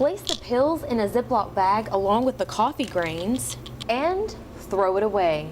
Place the pills in a Ziploc bag along with the coffee grains and throw it away.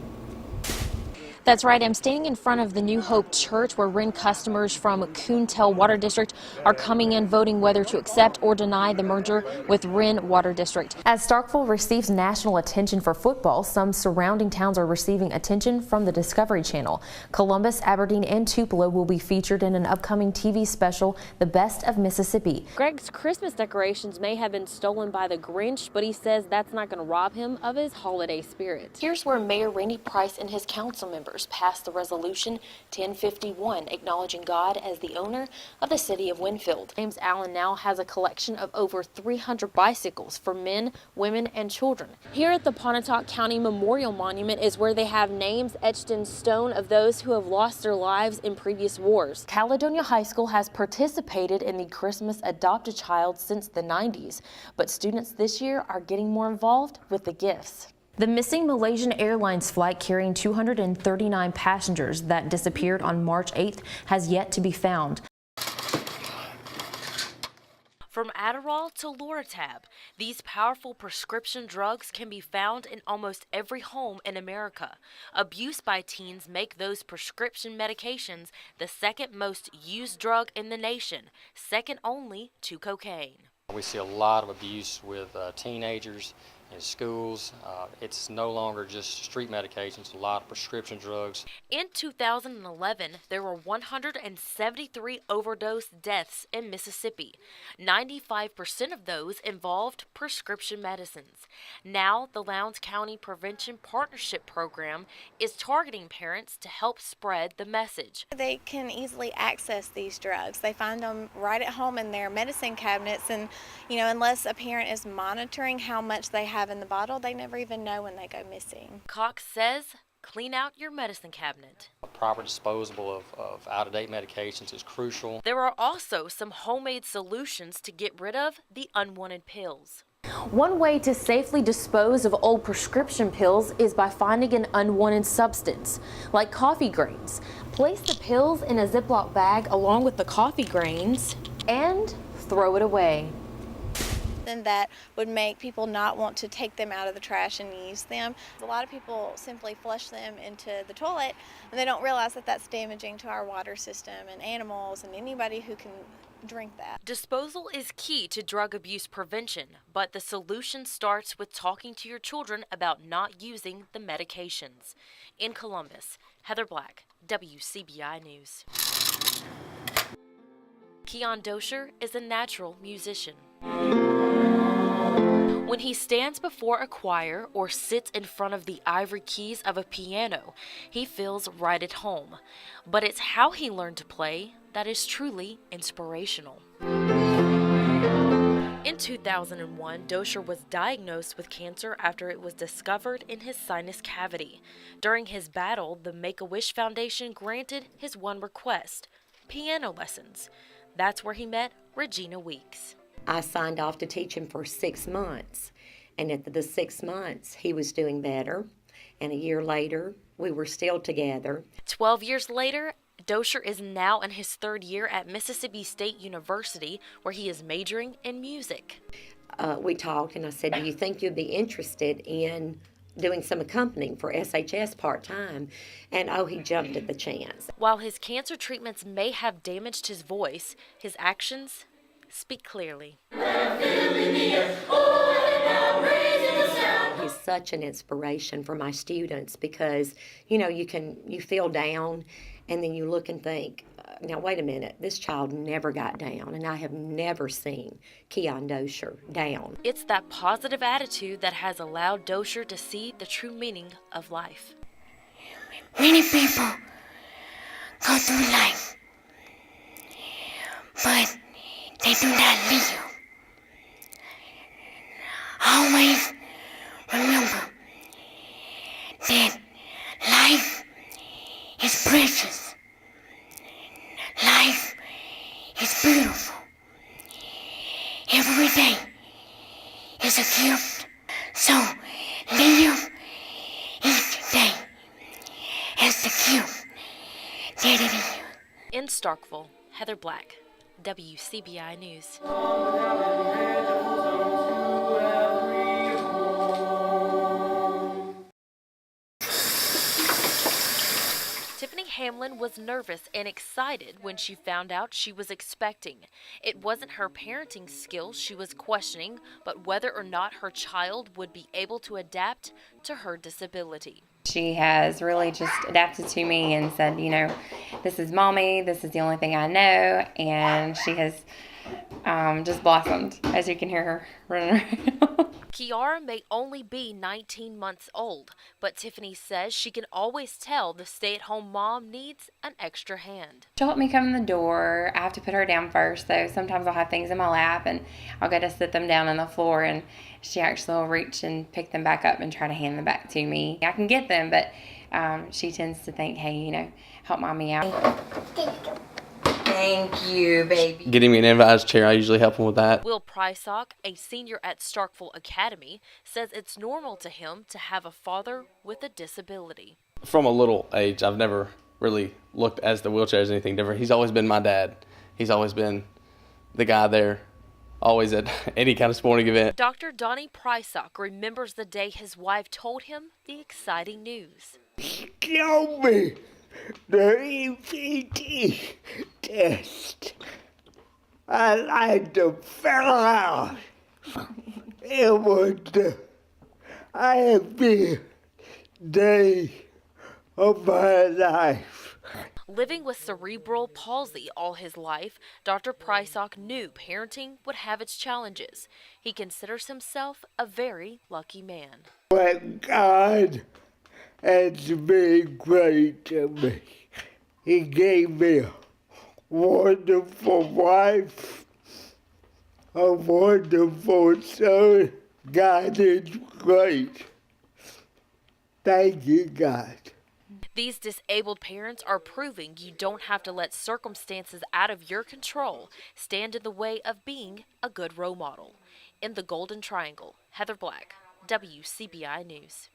That's right. I'm standing in front of the New Hope Church where Wren customers from Coontail Water District are coming in voting whether to accept or deny the merger with Wren Water District. As Starkville receives national attention for football, some surrounding towns are receiving attention from the Discovery Channel. Columbus, Aberdeen, and Tupelo will be featured in an upcoming TV special, The Best of Mississippi. Greg's Christmas decorations may have been stolen by the Grinch, but he says that's not going to rob him of his holiday spirit. Here's where Mayor Randy Price and his council members passed the resolution 1051 acknowledging God as the owner of the city of Winfield. James Allen now has a collection of over 300 bicycles for men, women, and children. Here at the Pontotoc County Memorial Monument is where they have names etched in stone of those who have lost their lives in previous wars. Caledonia High School has participated in the Christmas Adopt a Child since the 90s, but students this year are getting more involved with the gifts. The missing Malaysian Airlines flight carrying 239 passengers that disappeared on March 8th has yet to be found. From Adderall to Loratab, these powerful prescription drugs can be found in almost every home in America. Abuse by teens make those prescription medications the second most used drug in the nation, second only to cocaine. We see a lot of abuse with teenagers in schools. It's no longer just street medications, a lot of prescription drugs. In 2011, there were 173 overdose deaths in Mississippi. 95% of those involved prescription medicines. Now, the Lowndes County Prevention Partnership Program is targeting parents to help spread the message. They can easily access these drugs. They find them right at home in their medicine cabinets, and unless a parent is monitoring how much they have in the bottle, they never even know when they go missing. Cox says, clean out your medicine cabinet. A proper disposal of out-of-date medications is crucial. There are also some homemade solutions to get rid of the unwanted pills. One way to safely dispose of old prescription pills is by finding an unwanted substance, like coffee grains. Place the pills in a Ziploc bag along with the coffee grains and throw it away. That would make people not want to take them out of the trash and use them. A lot of people simply flush them into the toilet and they don't realize that that's damaging to our water system and animals and anybody who can drink that. Disposal is key to drug abuse prevention, but the solution starts with talking to your children about not using the medications. In Columbus, Heather Black, WCBI News. Keon Dosher is a natural musician. When he stands before a choir or sits in front of the ivory keys of a piano, he feels right at home. But it's how he learned to play that is truly inspirational. In 2001, Dosher was diagnosed with cancer after it was discovered in his sinus cavity. During his battle, the Make-A-Wish Foundation granted his one request: piano lessons. That's where he met Regina Weeks. I signed off to teach him for 6 months, and at the 6 months, he was doing better, and a year later, we were still together. 12 years later, Dosher is now in his 3rd year at Mississippi State University, where he is majoring in music. We talked, and I said, do you think you'd be interested in doing some accompanying for SHS part-time? And he jumped at the chance. While his cancer treatments may have damaged his voice, his actions speak clearly. He's such an inspiration for my students because, you feel down and then you look and think, now wait a minute, this child never got down, and I have never seen Keon Dosher down. It's that positive attitude that has allowed Dosher to see the true meaning of life. Many people go through life, but they do not live. Always remember that life is precious. Life is beautiful. Every day is a gift. So live each day as the gift that it is. In Starkville, Heather Black, WCBI News. Tiffany Hamlin was nervous and excited when she found out she was expecting. It wasn't her parenting skills she was questioning, but whether or not her child would be able to adapt to her disability. She has really just adapted to me and said, you know, this is mommy, this is the only thing I know, and she has just blossomed, as you can hear her running around. Kiara may only be 19 months old, but Tiffany says she can always tell the stay-at-home mom needs an extra hand. She'll help me come in the door. I have to put her down first, though. Sometimes I'll have things in my lap, and I'll go to sit them down on the floor, and she actually will reach and pick them back up and try to hand them back to me. I can get them, but she tends to think, hey, you know, help mommy out. Thank you, baby. Getting me an invalid chair, I usually help him with that. Will Prysock, a senior at Starkville Academy, says it's normal to him to have a father with a disability. From a little age, I've never really looked as the wheelchair as anything different. He's always been my dad. He's always been the guy there, always at any kind of sporting event. Dr. Donnie Prysock remembers the day his wife told him the exciting news. Tell me the ECT test. I like to fell out. It was the happiest day of my life. Living with cerebral palsy all his life, Dr. Prysock knew parenting would have its challenges. He considers himself a very lucky man. But God has been great to me. He gave me a wonderful wife, a wonderful son. God is great. Thank you, God. These disabled parents are proving you don't have to let circumstances out of your control stand in the way of being a good role model. In the Golden Triangle, Heather Black, WCBI News.